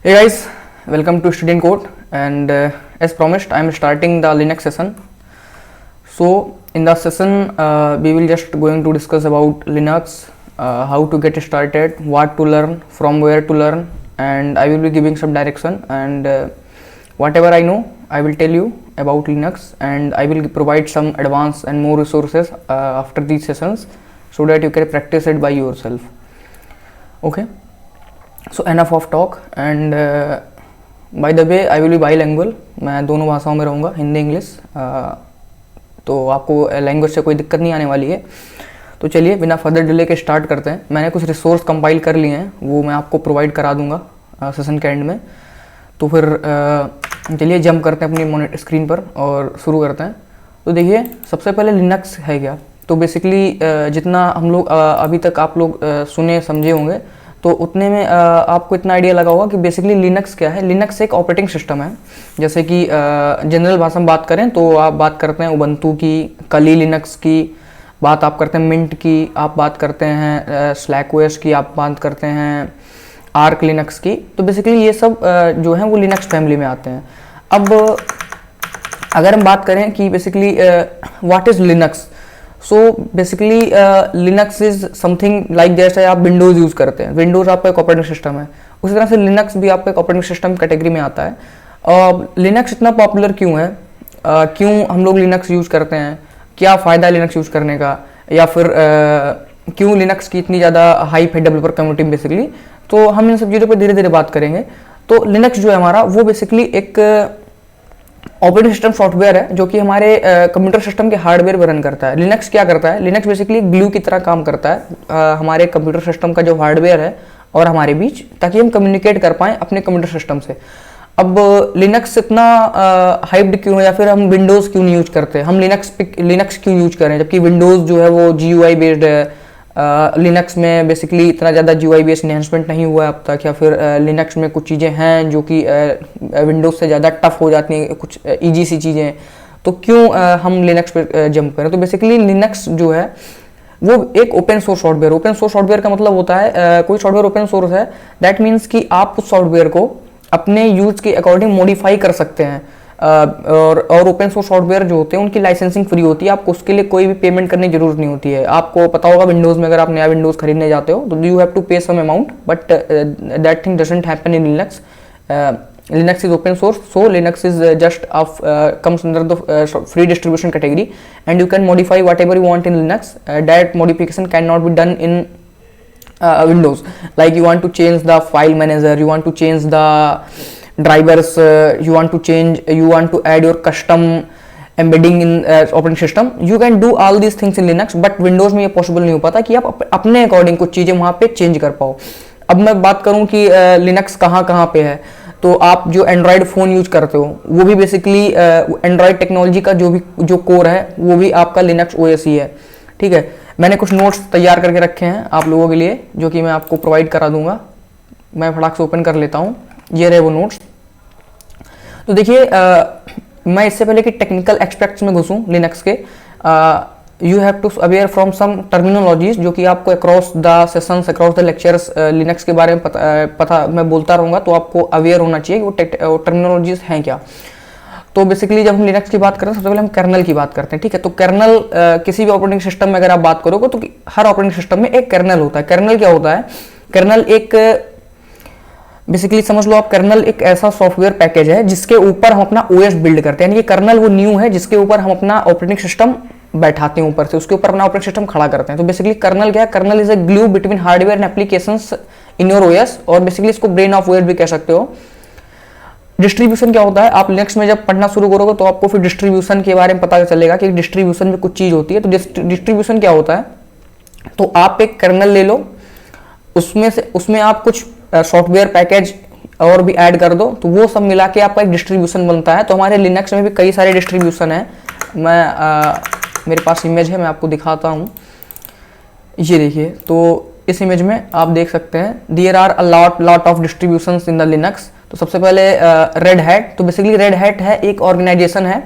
Hey guys, welcome to Student Code, and as promised, I am starting the Linux session. So in the session, we will just going to discuss about Linux, how to get started, what to learn, from where to learn, and I will be giving some direction, and whatever I know, I will tell you about Linux, and I will provide some advanced and more resources after these sessions, so that you can practice it by yourself. Okay. So enough of talk and by the way I will be bilingual, मैं दोनों भाषाओं में रहूँगा, Hindi English, तो आपको language से कोई दिक्कत नहीं आने वाली है. तो चलिए बिना फर्दर डिले के स्टार्ट करते हैं. मैंने कुछ रिसोर्स कंपाइल कर लिए हैं, वो मैं आपको प्रोवाइड करा दूंगा सेशन के एंड में. तो फिर चलिए जंप करते हैं अपनी स्क्रीन पर और शुरू करते हैं. तो देखिए सबसे पहले लिनक्स है क्या. तो बेसिकली जितना हम लोग अभी तक आप लोग सुने समझे होंगे, तो उतने में आपको इतना आइडिया लगा होगा कि बेसिकली लिनक्स क्या है. लिनक्स एक ऑपरेटिंग सिस्टम है. जैसे कि जनरल भाषा में बात करें तो आप बात करते हैं उबंटू की, कली लिनक्स की बात आप करते हैं, मिंट की आप बात करते हैं, स्लैक ओएस की आप बात करते हैं, आर्क लिनक्स की. तो बेसिकली ये सब जो है वो लिनक्स फैमिली में आते हैं. अब अगर हम बात करें कि basically what is Linux, so basically Linux is something like जैसे आप विंडोज़ यूज़ करते हैं, विंडोज़ आपका एक ऑपरेटिंग सिस्टम है, उसी तरह से लिनक्स भी आपका एक ऑपरेटिंग सिस्टम कैटेगरी में आता है. लिनक्स इतना पॉपुलर क्यों है, क्यों हम लोग लिनक्स यूज़ करते हैं, क्या फ़ायदा है लिनक्स यूज़ करने का, या फिर क्यों लिनक्स की इतनी ज़्यादा हाइप है डेवलपर कम्युनिटी में बेसिकली. तो हम इन सब चीज़ों पर धीरे धीरे बात करेंगे. तो लिनक्स जो है हमारा वो बेसिकली एक ऑपरेटिंग सिस्टम सॉफ्टवेयर है जो कि हमारे कंप्यूटर सिस्टम के हार्डवेयर पर रन करता है. लिनक्स क्या करता है, लिनक्स बेसिकली ग्लू की तरह काम करता है हमारे कंप्यूटर सिस्टम का जो हार्डवेयर है और हमारे बीच, ताकि हम कम्युनिकेट कर पाएँ अपने कंप्यूटर सिस्टम से. अब लिनक्स इतना हाइप्ड क्यों है, या फिर हम विंडोज़ क्यों नहीं यूज करते, हम लिनक्स क्यों यूज करें, जबकि विंडोज़ जो है वो GUI बेस्ड है. लिनक्स में बेसिकली इतना ज़्यादा GUI बेस्ड इन्हेंसमेंट नहीं हुआ है अब तक, या फिर लिनक्स में कुछ चीज़ें हैं जो कि विंडोज़ से ज़्यादा टफ हो जाती हैं, कुछ ईजी सी चीज़ें. तो क्यों हम लिनक्स पे जंप करें. तो बेसिकली लिनक्स जो है वो एक open source software. Open source software का मतलब होता है कोई सॉफ्टवेयर ओपन सोर्स है, दैट मीन्स कि आप उस सॉफ्टवेयर को अपने यूज के अकॉर्डिंग मॉडिफाई कर सकते हैं. और ओपन सोर्स सॉफ्टवेयर जो होते हैं उनकी लाइसेंसिंग फ्री होती है, आपको उसके लिए कोई भी पेमेंट करने की जरूरत नहीं होती है. आपको पता होगा विंडोज़ में अगर आप नया विंडोज़ खरीदने जाते हो तो you have to pay some amount, but that thing doesn't happen in Linux. Linux is open source, so Linux is just comes under the free distribution category, and you can modify whatever you want in Linux. That modification cannot be done in Windows. Like you want to change the file manager, you want to change the drivers, you want to add your custom embedding in operating system. You can do all these things in Linux, but Windows में ये possible नहीं हो पाता कि आप अपने according कुछ चीज़ें वहाँ पे चेंज कर पाओ. अब मैं बात करूँ कि लिनक्स कहाँ कहाँ पे है, तो आप जो एंड्रॉयड फ़ोन यूज करते हो वो भी बेसिकली एंड्रॉयड टेक्नोलॉजी का जो कोर है वो भी आपका लिनक्स OS ही है. ठीक है, मैंने कुछ नोट्स तैयार करके रखे हैं आप लोगों के लिए, जो कि मैं आपको प्रोवाइड करा दूंगा. मैं फटाक से ओपन कर लेता हूँ, ये रहे वो नोट्स. तो देखिए मैं इससे पहले कि टेक्निकल एस्पेक्ट्स में घुसूँ लिनक्स के, you have to aware from some terminologies जो कि आपको across the sessions, across the lectures Linux के बारे में पता मैं बोलता रहूँगा, तो आपको अवेयर होना चाहिए कि वो टर्मिनोलॉजीज हैं क्या. तो बेसिकली जब हम लिनक्स की बात करते हैं सबसे पहले हम कर्नल की बात करते हैं. ठीक है, तो कर्नल किसी भी ऑपरेटिंग सिस्टम में अगर आप बात करोगे तो हर ऑपरेटिंग सिस्टम में एक कर्नल होता है. कर्नल क्या होता है, कर्नल एक बेसिकली समझ लो आप, कर्नल एक ऐसा सॉफ्टवेयर पैकेज है जिसके ऊपर हम अपना OS बिल्ड करते हैं. यानी कि कर्नल वो न्यू है जिसके ऊपर हम अपना ऑपरेटिंग सिस्टम बैठाते हैं, ऊपर से उसके ऊपर अपना ऑपरेटिंग सिस्टम खड़ा करते हैं. तो बेसिकली कर्नल क्या है, kernel is a glue between hardware and applications in your OS, और बेसिकली इसको ब्रेन ऑफ OS भी कह सकते हो. डिस्ट्रीब्यूशन क्या होता है, आप लिनक्स में जब पढ़ना शुरू करोगे तो आपको फिर डिस्ट्रीब्यूशन के बारे में पता चलेगा कि डिस्ट्रीब्यूशन में कुछ चीज़ होती है. तो डिस्ट्रीब्यूशन क्या होता है, तो आप एक कर्नल ले लो, उसमें आप कुछ सॉफ्टवेयर पैकेज और भी ऐड कर दो, तो वो सब मिला के आपका एक डिस्ट्रीब्यूशन बनता है. तो हमारे लिनक्स में भी कई सारे डिस्ट्रीब्यूशन है. मेरे पास इमेज है, मैं आपको दिखाता हूँ. ये देखिए, तो इस इमेज में आप देख सकते हैं there are a lot of distributions in the Linux. तो सबसे पहले रेड हैट. तो बेसिकली रेड हैट है एक ऑर्गेनाइजेशन है,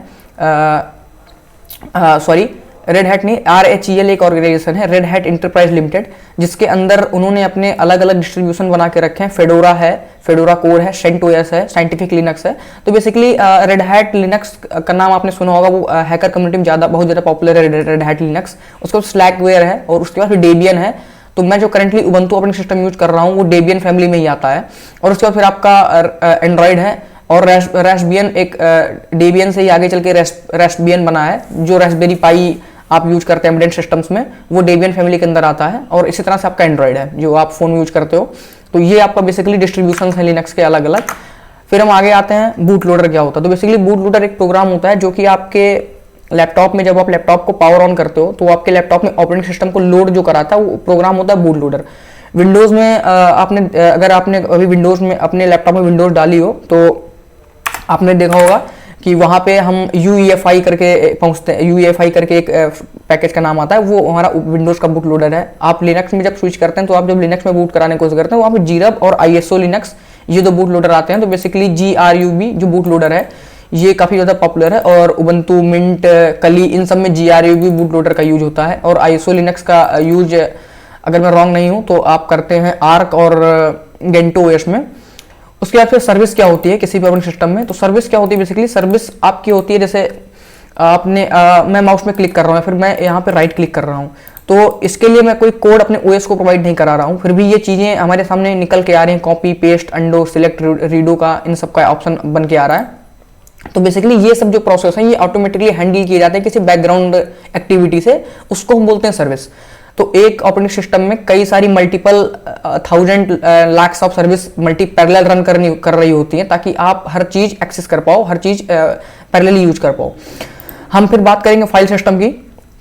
रेड हैट नहीं, RHEL एक ऑर्गेनाइजेशन है, रेड हैट इंटरप्राइज लिमिटेड, जिसके अंदर उन्होंने अपने अलग अलग डिस्ट्रीब्यूशन बना के रखे हैं। फेडोरा है, फेडोरा कोर है, सेंटोस है, साइंटिफिक लिनक्स है। तो बेसिकली रेड हैट लिनक्स का नाम आपने सुना होगा, वो हैकर कम्युनिटी में बहुत ज़्यादा पॉपुलर है रेड हैट लिनक्स। उसके बाद स्लैकवेयर है और उसके बाद फिर डेबियन है। तो मैं जो currently Ubuntu operating system use कर रहा हूँ वो डेबियन फैमिली में ही आता है। और उसके बाद फिर आपका एंड्रॉइड है और रास्पबियन, एक डेबियन से ही आगे चल के रास्पबियन बना है, जो रास्पबेरी पाई आप यूज करते हैं एम्बेडेड सिस्टम्स में, वो डेबियन फैमिली के अंदर आता है। और इसी तरह से आपका एंड्रॉइड है जो आप फोन यूज करते हो। तो ये आपका बेसिकली डिस्ट्रीब्यूशन है लिनक्स के अलग अलग। फिर हम आगे आते हैं बूट लोडर क्या होता है। तो बेसिकली बूट लोडर एक प्रोग्राम होता है जो कि आपके लैपटॉप में, जब आप लैपटॉप को पावर ऑन करते हो तो आपके लैपटॉप में ऑपरेटिंग सिस्टम को लोड जो कराता है वो प्रोग्राम होता है बूट लोडर। विंडोज में अगर आपने अभी विंडोज में अपने लैपटॉप में विंडोज डाली हो तो आपने देखा होगा कि वहाँ पे हम UEFI करके पहुँचते हैं। UEFI करके एक पैकेज का नाम आता है, वो हमारा विंडोज का बूट लोडर है। आप लिनक्स में जब स्विच करते हैं तो आप जब लिनक्स में बूट कराने की कोशिश करते हैं, वहाँ पे जीरब और ISO लिनक्स ये दो बूट लोडर आते हैं। तो बेसिकली GRUB जो बूट लोडर है ये काफ़ी ज़्यादा पॉपुलर है। और उबंटू, मिंट, कली, इन सब में GRUB बूट लोडर का यूज होता है। और ISO लिनक्स का यूज, अगर मैं रॉन्ग नहीं हूँ तो आप करते हैं आर्क और गेंटो OS में। उसके बाद फिर सर्विस क्या होती है किसी भी ऑपरेटिंग सिस्टम में। तो सर्विस क्या होती है, बेसिकली सर्विस आपकी होती है, जैसे आपने मैं माउस में क्लिक कर रहा हूँ, फिर मैं यहाँ पे राइट क्लिक कर रहा हूँ, तो इसके लिए मैं कोई कोड अपने OS को प्रोवाइड नहीं करा रहा हूँ, फिर भी ये चीज़ें हमारे सामने निकल के आ रही हैं। कॉपी, पेस्ट, अंडो, सिलेक्ट, रीडो का, इन सब का ऑप्शन बन के आ रहा है। तो बेसिकली ये सब जो प्रोसेस है ये ऑटोमेटिकली हैंडल किए जाते हैं किसी बैकग्राउंड एक्टिविटी से, उसको हम बोलते हैं सर्विस। तो एक ऑपरेटिंग सिस्टम में कई सारी multiple 1000 lakhs of service multi parallel run कर रही होती हैं, ताकि आप हर चीज एक्सेस कर पाओ, हर चीज पैरेलली यूज कर पाओ। हम फिर बात करेंगे फाइल सिस्टम की,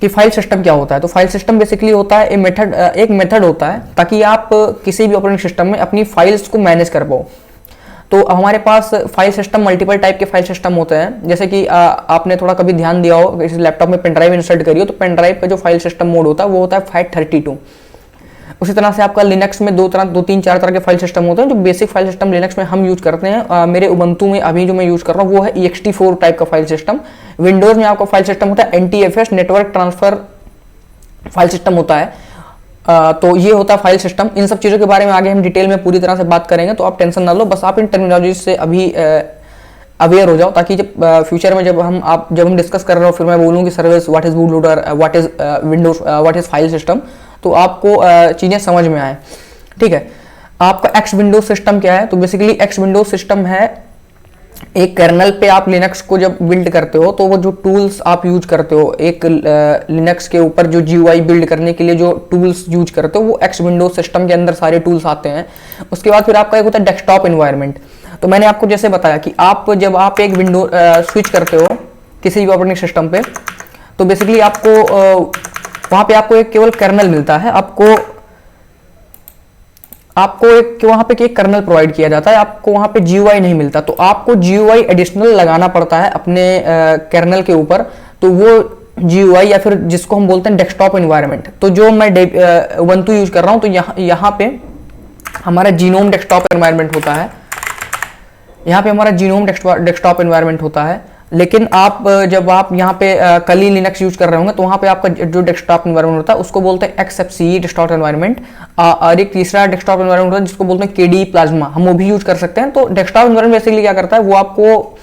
कि फाइल सिस्टम क्या होता है। तो फाइल सिस्टम बेसिकली होता है एक मेथड होता है ताकि आप किसी भी ऑपरेटिंग सिस्टम में अपनी फाइल्स को मैनेज कर पाओ। तो हमारे पास फाइल सिस्टम मल्टीपल टाइप के फाइल सिस्टम होते हैं, जैसे कि आपने थोड़ा कभी ध्यान दिया हो, इस लैपटॉप में पेन ड्राइव इंसर्ट करी हो तो पेन ड्राइव का जो फाइल सिस्टम मोड होता है वो होता है FAT32। उसी तरह से आपका लिनक्स में दो तीन चार तरह के फाइल सिस्टम होते हैं। जो बेसिक फाइल सिस्टम लिनक्स में हम यूज करते हैं, मेरे उबंटू में अभी जो मैं यूज कर रहा हूँ वो है ext4 टाइप का फाइल सिस्टम। विंडोज में आपका फाइल सिस्टम होता है NTFS, network transfer file system होता है। तो ये होता है फाइल सिस्टम। इन सब चीज़ों के बारे में आगे हम डिटेल में पूरी तरह से बात करेंगे, तो आप टेंशन ना लो, बस आप इन टर्मिनोलॉजी से अभी अवेयर हो जाओ, ताकि जब फ्यूचर में जब हम डिस्कस कर रहे हो, फिर मैं बोलूँ कि service, what is boot loader, what is Windows, what is file system, तो आपको चीज़ें समझ में आए। ठीक है, आपका एक्स विंडोज सिस्टम क्या है। तो बेसिकली एक्स विंडोज सिस्टम है एक कर्नल पे आप लिनक्स को जब बिल्ड करते हो तो वो जो टूल्स आप यूज करते हो, एक लिनक्स के ऊपर जो GUI बिल्ड करने के लिए जो टूल्स यूज करते हो वो एक्स विंडोज सिस्टम के अंदर सारे टूल्स आते हैं। उसके बाद फिर आपका एक होता है डेस्कटॉप एनवायरनमेंट। तो मैंने आपको जैसे बताया कि जब आप एक विंडो स्विच करते हो किसी भी ऑपरेटिंग सिस्टम पे, तो बेसिकली आपको वहाँ पे आपको एक केवल कर्नल मिलता है, आपको एक वहाँ पे एक कर्नल प्रोवाइड किया जाता है, आपको वहाँ पे GUI नहीं मिलता। तो आपको GUI एडिशनल लगाना पड़ता है अपने कर्नल के ऊपर। तो वो GUI या फिर जिसको हम बोलते हैं डेस्कटॉप एनवायरनमेंट, तो जो मैं उबंटू यूज कर रहा हूँ, तो यहाँ पे हमारा जीनोम डेस्कटॉप एनवायरनमेंट होता है। यहाँ पे हमारा जीनोम डेस्कटॉप एनवायरनमेंट होता है। लेकिन जब आप यहाँ पे कली लिनक्स यूज कर रहे होंगे तो वहाँ पे आपका जो डेस्कटॉप एनवायरनमेंट होता है उसको बोलते हैं XFCE डेस्कटॉप एनवायरनमेंट। और एक तीसरा डेस्कटॉप एनवायरनमेंट होता है जिसको बोलते हैं KDE प्लाज्मा, हम वो भी यूज कर सकते हैं। तो डेस्कटॉप एनवायरनमेंट बेसिकली क्या करता है, वो आपको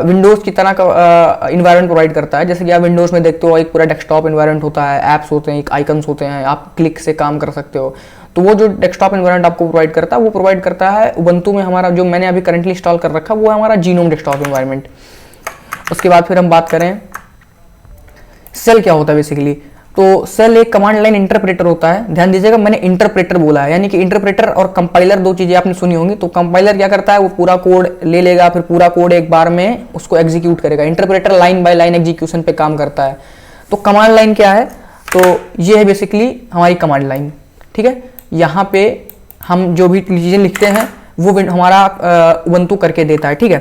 विंडोज की तरह का इन्वायरमेंट प्रोवाइड करता है। जैसे कि आप विंडोज में देखते हो एक पूरा डेस्कटॉप एनवायरनमेंट होता है, ऐप्स होते हैं, एक आइकन्स होते हैं, आप क्लिक से काम कर सकते हो। तो वो जो डेस्कटॉप एनवायरनमेंट आपको प्रोवाइड करता है वो प्रोवाइड करता है उबंटू में हमारा, जो मैंने अभी करंटली इंस्टॉल कर रखा है वो है हमारा जीनोम डेस्कटॉप एनवायरनमेंट। उसके बाद फिर हम बात करें सेल क्या होता है बेसिकली। तो सेल एक कमांड लाइन इंटरप्रेटर होता है। ध्यान दीजिएगा, मैंने इंटरप्रेटर बोला है, यानी कि इंटरप्रेटर और कंपाइलर दो चीजें आपने सुनी होंगी। तो कंपाइलर क्या करता है, वो पूरा कोड ले लेगा, फिर पूरा कोड एक बार में उसको एग्जीक्यूट करेगा। Interpreter line by line execution पे काम करता है। तो कमांड लाइन क्या है, तो ये है बेसिकली हमारी कमांड लाइन। ठीक है, यहाँ पे हम जो भी चीजें लिखते हैं वो हमारा उबंटू करके देता है। ठीक है,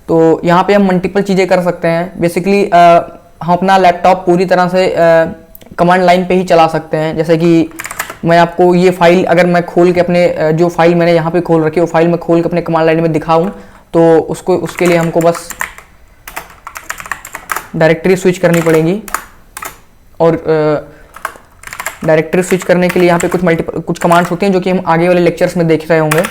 तो यहाँ पे हम मल्टीपल चीज़ें कर सकते हैं। बेसिकली हम अपना लैपटॉप पूरी तरह से कमांड लाइन पे ही चला सकते हैं। जैसे कि मैं आपको ये फाइल अगर मैं खोल के अपने जो फाइल मैंने यहाँ पे खोल रखी है वो फाइल मैं खोल के अपने कमांड लाइन में दिखाऊं, तो उसके लिए हमको बस डायरेक्टरी स्विच करनी पड़ेगी और डायरेक्टरी स्विच करने के लिए यहाँ पे कुछ कमांड्स होती हैं जो कि हम आगे वाले लेक्चर्स में देख रहे होंगे।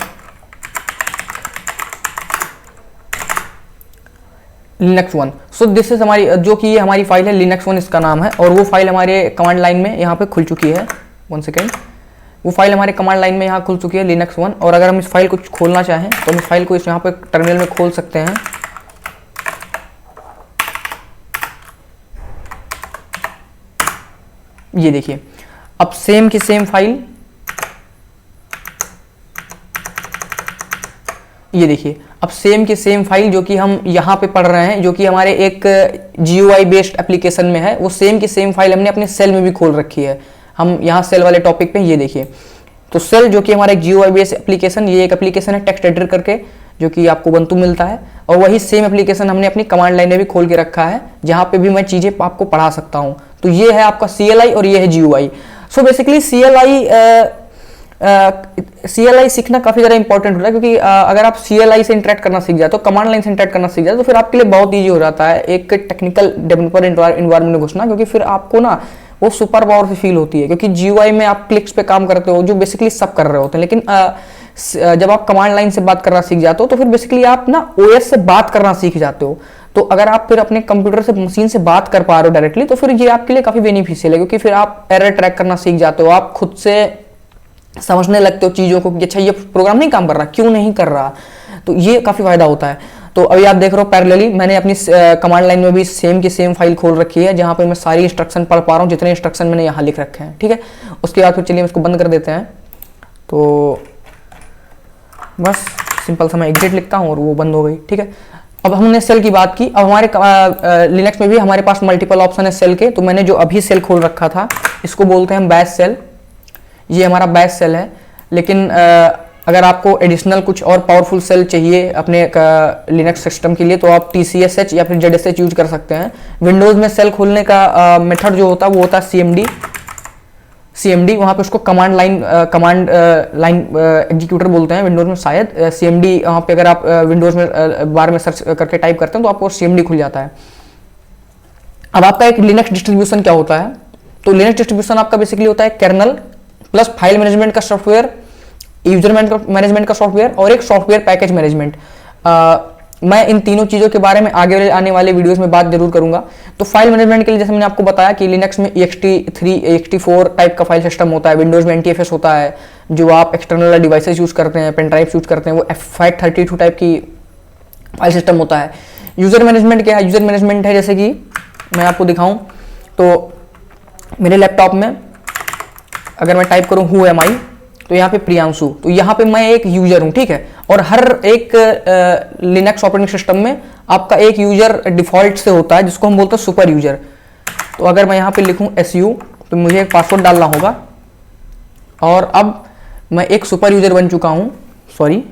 Linux one, so this is हमारी जो कि ये हमारी फाइल है लिनक्स वन इसका नाम है, और वो फाइल हमारे कमांड लाइन में यहाँ पे खुल चुकी है। 1 सेकेंड, वो फाइल हमारे कमांड लाइन में यहाँ खुल चुकी है लिनक्स वन। और अगर हम इस फाइल को खोलना चाहें तो हम इस फाइल को इस यहाँ पे टर्मिनल में खोल सकते हैं। ये देखिए, अब सेम की सेम फाइल, ये देखिए अब सेम की सेम फाइल जो कि हम यहाँ पे पढ़ रहे हैं, जो कि हमारे एक GUI बेस्ड एप्लीकेशन में है, वो सेम की सेम फाइल हमने अपने सेल में भी खोल रखी है। हम यहाँ सेल वाले टॉपिक पे ये देखिए, तो सेल जो कि हमारा एक GUI बेस्ड एप्लीकेशन, ये एक एप्लीकेशन है टेक्स्ट एडिटर करके, जो कि आपको ubuntu मिलता है, और वही सेम एप्लीकेशन हमने अपनी कमांड लाइन में भी खोल के रखा है, जहाँ पे भी मैं चीज़ें आपको पढ़ा सकता हूँ। तो ये है आपका CLI और ये है GUI। सो बेसिकली CLI सीखना काफ़ी ज़्यादा इंपॉर्टेंट होता है, क्योंकि अगर आप CLI से इंटरेक्ट करना सीख जाए, तो कमांड लाइन से इंटरेक्ट करना सीख जाए, तो फिर आपके लिए बहुत ईजी हो जाता है एक टेक्निकल डेवलपर इन्वायरमेंट में घुसना, क्योंकि फिर आपको ना वो सुपर पावर से फील होती है, क्योंकि GUI में आप क्लिक्स पे काम करते हो जो बेसिकली सब कर रहे होते हैं, लेकिन जब आप कमांड लाइन से बात करना सीख जाते हो तो फिर बेसिकली आप ना OS से बात करना सीख जाते हो। तो अगर आप फिर अपने कंप्यूटर से मशीन से बात कर पा रहे हो डायरेक्टली, तो फिर ये आपके लिए काफ़ी बेनिफिशियल है, क्योंकि फिर आप एरर ट्रैक करना सीख जाते हो, आप खुद से समझने लगते हो चीज़ों को कि अच्छा ये प्रोग्राम नहीं काम कर रहा, क्यों नहीं कर रहा, तो ये काफ़ी फायदा होता है। तो अभी आप देख रहे हो पैरेलली मैंने अपनी कमांड लाइन में भी सेम की सेम फाइल खोल रखी है, जहाँ पे मैं सारी इंस्ट्रक्शन पढ़ पा रहा हूँ, जितने इंस्ट्रक्शन मैंने यहाँ लिख रखे हैं। ठीक है, उसके बाद फिर चलिए इसको बंद कर देते हैं। तो बस सिंपल सा मैं एग्जिट लिखता हूँ और वो बंद हो गई। ठीक है, अब हमने सेल की बात की। अब हमारे लिनक्स में भी हमारे पास मल्टीपल ऑप्शन है सेल के। तो मैंने जो अभी सेल खोल रखा था, इसको बोलते हैं बैश सेल। ये हमारा बैश सेल है, लेकिन अगर आपको एडिशनल कुछ और पावरफुल सेल चाहिए अपने लिनक्स सिस्टम के लिए, तो आप TCSH या फिर ZSH यूज कर सकते हैं। विंडोज़ में सेल खोलने का मेथड जो होता है वो होता है CMD। वहाँ पे उसको कमांड लाइन एग्जीक्यूटर बोलते हैं विंडोज़ में शायद। CMD वहाँ पे अगर आप विंडोज़ में बार में सर्च करके टाइप करते हैं तो आपको CMD खुल जाता है। अब आपका एक लिनक्स डिस्ट्रीब्यूशन क्या होता है? तो लिनक्स डिस्ट्रीब्यूशन आपका बेसिकली होता है कर्नल प्लस फाइल मैनेजमेंट का सॉफ्टवेयर, यूजर मैनेजमेंट का सॉफ्टवेयर और एक सॉफ्टवेयर पैकेज मैनेजमेंट। मैं इन तीनों चीज़ों के बारे में आगे आने वाले वीडियोस में बात जरूर करूंगा। तो फाइल मैनेजमेंट के लिए जैसे मैंने आपको बताया कि लिनक्स में ext3 ext4 टाइप का फाइल सिस्टम होता है, विंडोज में NTFS होता है, जो आप एक्सटर्नल डिवाइसेस यूज करते हैं, पेन ड्राइव यूज करते हैं, वो FAT32 टाइप की फाइल सिस्टम होता है। यूजर मैनेजमेंट क्या है? यूजर मैनेजमेंट है जैसे कि मैं आपको दिखाऊं तो मेरे लैपटॉप में अगर मैं टाइप करूं हु एम आई, तो यहाँ पे प्रियांशु, तो यहाँ पे मैं एक यूजर हूँ। ठीक है, और हर एक लिनक्स ऑपरेटिंग सिस्टम में आपका एक यूजर डिफॉल्ट से होता है, जिसको हम बोलते हैं सुपर यूजर। तो अगर मैं यहाँ पे लिखूँ SU, तो मुझे एक पासवर्ड डालना होगा, और अब मैं एक सुपर यूजर बन चुका हूँ। सॉरी,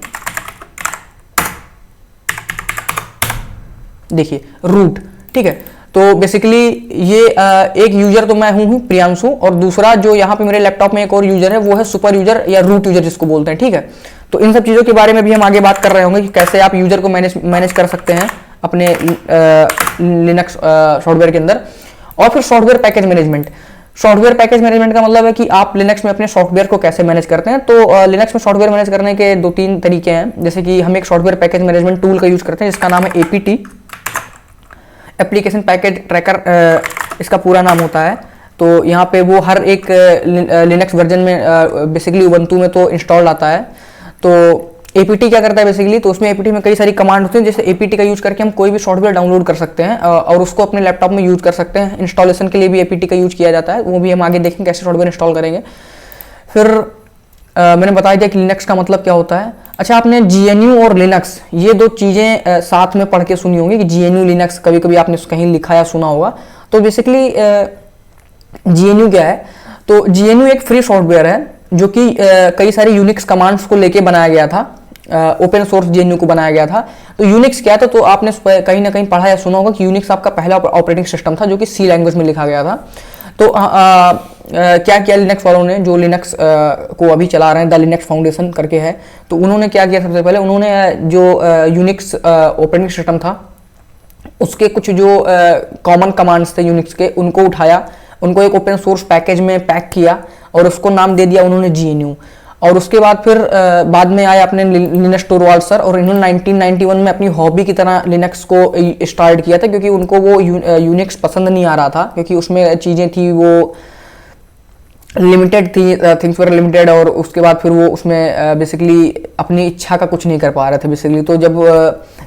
देखिए रूट। ठीक है, तो बेसिकली ये एक यूजर तो मैं हूँ प्रियांशु, और दूसरा जो यहाँ पे मेरे लैपटॉप में एक और यूजर है वो है सुपर यूजर या रूट यूजर जिसको बोलते हैं। ठीक है, तो इन सब चीज़ों के बारे में भी हम आगे बात कर रहे होंगे कि कैसे आप यूजर को मैनेज कर सकते हैं अपने लिनक्स सॉफ्टवेयर के अंदर। और फिर software package management. Software package management का मतलब है कि आप लिनक्स में अपने सॉफ्टवेयर को कैसे मैनेज करते हैं। तो लिनक्स में सॉफ्टवेयर मैनेज करने के 2-3 तरीके हैं। जैसे कि हम एक सॉफ्टवेयर पैकेज मैनेजमेंट टूल का यूज करते हैं जिसका नाम है APT, एप्लीकेशन पैकेज ट्रैकर इसका पूरा नाम होता है। तो यहाँ पे वो हर एक लिनक्स वर्जन में बेसिकली उबंटू में तो इंस्टॉल आता है। तो APT क्या करता है बेसिकली, तो उसमें APT में कई सारी कमांड होती हैं, जैसे APT का यूज करके हम कोई भी सॉफ्टवेयर डाउनलोड कर सकते हैं और उसको अपने लैपटॉप में यूज कर सकते हैं। इंस्टॉलेशन के लिए भी APT का यूज किया जाता है, वो भी हम आगे देखेंगे कैसे सॉफ्टवेयर इंस्टॉल करेंगे। फिर मैंने बताया दिया कि लिनक्स का मतलब क्या होता है। अच्छा, आपने GNU और लिनक्स ये दो चीज़ें साथ में पढ़ के सुनी होंगी कि GNU लिनक्स कभी कभी आपने कहीं लिखा या सुना होगा। तो बेसिकली GNU क्या है? तो GNU एक फ्री सॉफ्टवेयर है जो कि कई सारे यूनिक्स कमांड्स को लेके बनाया गया था, ओपन सोर्स GNU को बनाया गया था। तो यूनिक्स क्या था? तो आपने कहीं ना कहीं पढ़ा या सुना होगा कि यूनिक्स आपका पहला ऑपरेटिंग सिस्टम था जो कि C लैंग्वेज में लिखा गया था। तो क्या किया लिनक्स वालों ने, जो लिनक्स को अभी चला रहे हैं, द लिनक्स फाउंडेशन करके है, तो उन्होंने क्या किया? सबसे पहले उन्होंने जो यूनिक्स ऑपरेटिंग सिस्टम था उसके कुछ जो कॉमन कमांड्स थे यूनिक्स के, उनको उठाया उनको एक ओपन सोर्स पैकेज में पैक किया और उसको नाम दे दिया उन्होंने GNU। और उसके बाद फिर बाद में आए अपने लिनक्स टोरवाल्ड्स और इन्होंने 1991 में अपनी हॉबी की तरह लिनक्स को स्टार्ट किया था, क्योंकि उनको वो यूनिक्स पसंद नहीं आ रहा था, क्योंकि उसमें चीज़ें थी वो लिमिटेड थी, थिंग्स वर लिमिटेड। और उसके बाद फिर वो उसमें बेसिकली अपनी इच्छा का कुछ नहीं कर पा रहे थे बेसिकली। तो जब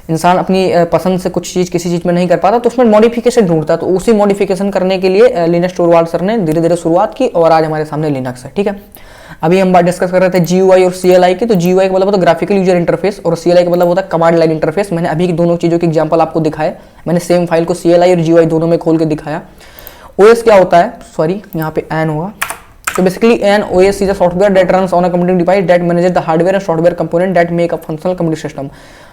इंसान अपनी पसंद से कुछ चीज़ किसी चीज़ में नहीं कर पाता तो उसमें मॉडिफिकेशन ढूंढता, तो उसी मॉडिफिकेशन करने के लिए लिनक्स टोरवाल्ड्स सर ने धीरे धीरे शुरुआत की और आज हमारे सामने लिनक्स है। ठीक है, अभी हम बात डिस्कस कर रहे थे GUI और CLI की। तो GUI का मतलब होता है ग्राफिकल यूजर इंटरफेस और CLI का मतलब होता है कमांड लाइन इंटरफेस। मैंने अभी दोनों चीज़ों के एग्जांपल आपको दिखाए, मैंने सेम फाइल को CLI और GUI दोनों में खोल के दिखाया। OS क्या होता है, सॉरी यहाँ पे एन होगा। तो basically an OS is a software that runs on a computing device that manages the hardware and software component that make a functional computer system.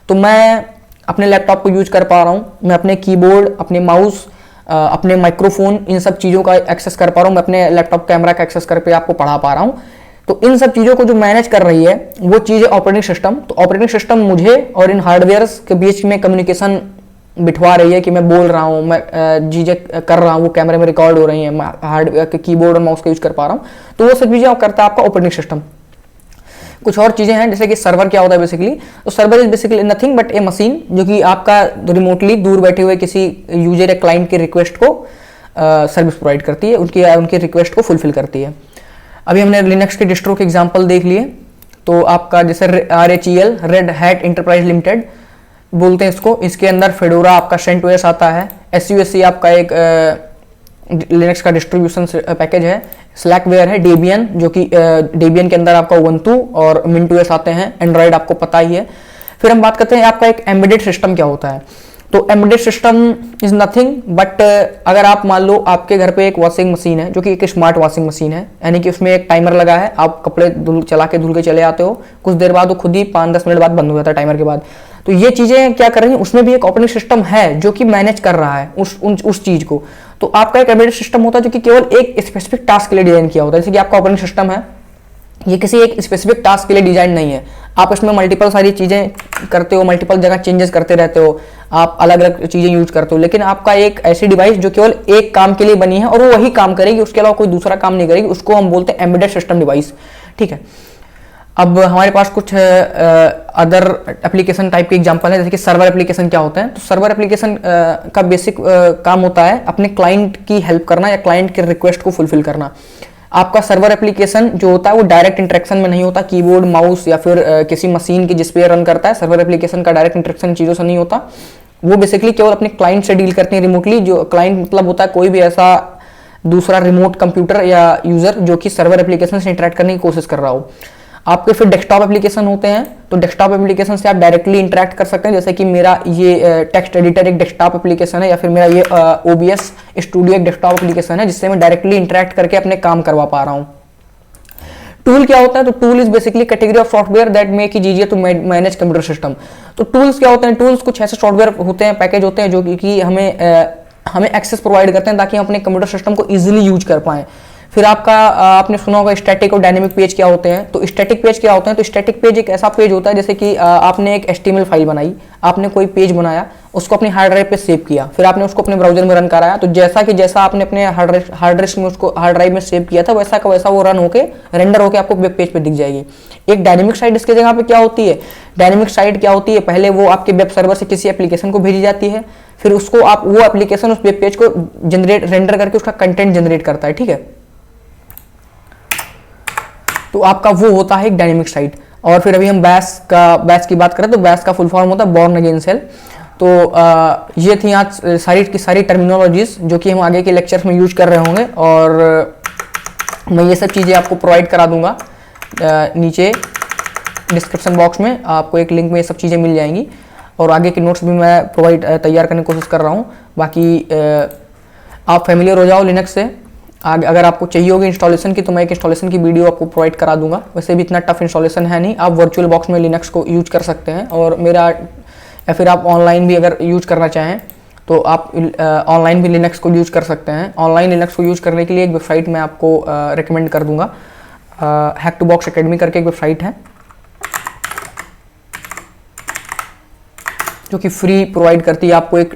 तो मैं अपने लैपटॉप को यूज कर पा रहा हूँ, मैं अपने कीबोर्ड, अपने माउस, अपने माइक्रोफोन, इन सब चीज़ों का एक्सेस कर पा रहा हूँ, मैं अपने लैपटॉप कैमरा का एक्सेस करके आपको पढ़ा पा रहा हूँ। तो इन सब चीज़ों को जो मैनेज कर रही है वो चीज़ है ऑपरेटिंग सिस्टम। तो ऑपरेटिंग सिस्टम मुझे और इन हार्डवेयर्स के बीच में कम्युनिकेशन बिठवा रही है कि मैं बोल रहा हूँ, मैं चीज़ें कर रहा हूँ, वो कैमरे में रिकॉर्ड हो रही हैं, मैं हार्डवेयर के कीबोर्ड और माउस का यूज कर पा रहा हूँ। तो वो सब चीज़ें करता है आपका ऑपरेटिंग सिस्टम। कुछ और चीज़ें हैं जैसे कि सर्वर क्या होता है बेसिकली। तो server is basically nothing but A machine जो कि आपका रिमोटली दूर बैठे हुए किसी यूजर या क्लाइंट के रिक्वेस्ट को सर्विस प्रोवाइड करती है, उनकी रिक्वेस्ट को फुलफिल करती है। अभी हमने लिनक्स के डिस्ट्रो के एग्जांपल देख लिए। तो आपका जैसे RHEL red hat enterprise limited बोलते हैं इसको, इसके अंदर फेडोरा आपका CentOS आता है। SUSE आपका एक लिनक्स का डिस्ट्रीब्यूशन पैकेज है। स्लैकवेयर है, डेबियन जो कि डेबियन के अंदर आपका उबंटू और मिंटोएस आते हैं। एंड्रॉयड आपको पता ही है। फिर हम बात करते हैं आपका एक एम्बेडेड सिस्टम क्या होता है। तो embedded system is nothing but अगर आप मान लो आपके घर पे एक वॉशिंग मशीन है जो कि एक स्मार्ट वॉशिंग मशीन है, यानी कि उसमें एक टाइमर लगा है, आप कपड़े धुल के चले आते हो, कुछ देर बाद वो खुद ही 5-10 मिनट बाद बंद हो जाता है टाइमर के बाद। तो ये चीज़ें क्या कर रही हैं, उसमें भी एक ऑपरेटिंग सिस्टम है जो कि मैनेज कर रहा है उस चीज़ को। तो आपका एक एम्बेडेड सिस्टम होता है जो कि केवल एक स्पेसिफिक टास्क के लिए डिजाइन किया होता है। जैसे कि आपका ऑपरेटिंग सिस्टम है, ये किसी एक स्पेसिफिक टास्क के लिए डिजाइन नहीं है। आप इसमें मल्टीपल सारी चीज़ें करते हो, मल्टीपल जगह चेंजेस करते रहते हो, आप अलग अलग चीज़ें यूज करते हो, लेकिन आपका एक ऐसी डिवाइस जो केवल एक काम के लिए बनी है और वो वही काम करेगी, उसके अलावा कोई दूसरा काम नहीं करेगी, उसको हम बोलते हैं एम्बेडेड सिस्टम डिवाइस। ठीक है, अब हमारे पास कुछ अदर एप्लीकेशन टाइप के एग्जांपल है। जैसे कि सर्वर एप्लीकेशन क्या होता है। तो सर्वर एप्लीकेशन का बेसिक काम होता है अपने क्लाइंट की हेल्प करना या क्लाइंट के रिक्वेस्ट को फुलफिल करना। आपका सर्वर एप्लीकेशन जो होता है वो डायरेक्ट इंटरेक्शन में नहीं होता कीबोर्ड माउस या फिर किसी मशीन की जिस पे रन करता है। सर्वर एप्लीकेशन का डायरेक्ट इंटरेक्शन चीज़ों से नहीं होता, वो बेसिकली केवल अपने क्लाइंट से डील करते हैं रिमोटली। जो क्लाइंट मतलब होता है कोई भी ऐसा दूसरा रिमोट कंप्यूटर या यूजर जो कि सर्वर एप्लीकेशन से इंटरेक्ट करने की कोशिश कर रहा हो। आपके फिर डेस्कटॉप एप्लीकेशन होते हैं। तो डेस्कटॉप एप्लीकेशन से आप डायरेक्टली इंटरेक्ट कर सकते हैं, जैसे कि मेरा ये टेक्स्ट एडिटर एक डेस्कटॉप एप्लीकेशन है, या फिर मेरा ये OBS स्टूडियो एक डेस्कटॉप एप्लीकेशन है जिससे मैं डायरेक्टली इंटरेक्ट करके अपने काम करवा पा रहा हूँ। टूल क्या होता है। तो tool is basically category of software that make it easier to manage computer system. तो टूल्स क्या होते हैं, टूल्स कुछ ऐसे सॉफ्टवेयर होते हैं, पैकेज होते हैं जो कि हमें एक्सेस प्रोवाइड करते हैं ताकि हम अपने कंप्यूटर सिस्टम को इजीली यूज कर पाएं। फिर आपने सुना होगा स्टैटिक और डायनेमिक पेज क्या होते हैं। तो स्टैटिक पेज क्या होते हैं। तो स्टैटिक पेज एक ऐसा पेज होता है जैसे कि आपने एक HTML फाइल बनाई, आपने कोई पेज बनाया, उसको अपनी हार्ड ड्राइव पे सेव किया, फिर आपने उसको अपने ब्राउजर में रन कराया। तो जैसा आपने अपने हार्ड डिस्क में उसको हार्ड ड्राइव में सेव किया था वैसा का वैसा वो रन होके रेंडर होके आपको वेब पेज पे दिख जाएगी। एक डायनेमिक साइट इसके जगह पे क्या होती है। डायनेमिक साइट क्या होती है, पहले वो आपके वेब सर्वर से किसी एप्लीकेशन को भेजी जाती है, फिर उसको वो एप्लीकेशन उस वेब पेज को रेंडर करके उसका कंटेंट जनरेट करता है। ठीक है, तो आपका वो होता है एक डायनेमिक साइट। और फिर अभी हम बैश की बात करें तो बैश का फुल फॉर्म होता है बॉर्न अगेन शेल। तो ये थी आज सारी की सारी टर्मिनोलॉजीज जो कि हम आगे के लेक्चर्स में यूज कर रहे होंगे, और मैं ये सब चीज़ें आपको प्रोवाइड करा दूंगा नीचे डिस्क्रिप्शन बॉक्स में, आपको एक लिंक में ये सब चीज़ें मिल जाएंगी। और आगे के नोट्स भी मैं तैयार करने की कोशिश कर रहा हूँ। बाकी आप फैमिलियर हो जाओ लिनक्स से। अगर आपको चाहिए होगी इंस्टॉलेशन की तो मैं एक इंस्टॉलेशन की वीडियो आपको प्रोवाइड करा दूंगा। वैसे भी इतना टफ इंस्टॉलेशन है नहीं, आप वर्चुअल बॉक्स में लिनक्स को यूज कर सकते हैं। और मेरा या फिर आप ऑनलाइन भी अगर यूज करना चाहें तो आप ऑनलाइन भी लिनक्स को यूज कर सकते हैं। ऑनलाइन लिनक्स को यूज करने के लिए एक वेबसाइट मैं आपको रिकमेंड कर दूंगा। हैक2बॉक्स एकेडमी करके एक वेबसाइट है जो कि फ्री प्रोवाइड करती है आपको एक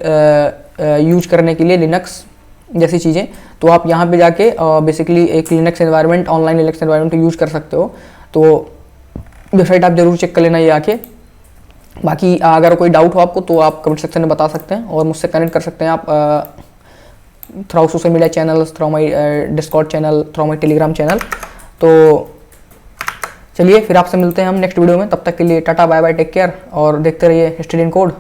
यूज करने के लिए लिनक्स जैसी चीज़ें, तो आप यहाँ पे जाके बेसिकली एक Linux environment, online Linux environment use कर सकते हो। तो वेबसाइट आप जरूर चेक कर लेना ये आके। बाकी अगर कोई डाउट हो आपको तो आप कमेंट सेक्शन में बता सकते हैं और मुझसे कनेक्ट कर सकते हैं आप through social media channels, through my Discord channel, through my Telegram channel. तो चलिए फिर आपसे मिलते हैं हम नेक्स्ट वीडियो में। तब तक के लिए tata bye bye, take care और देखते रहिए स्टडी इन कोड।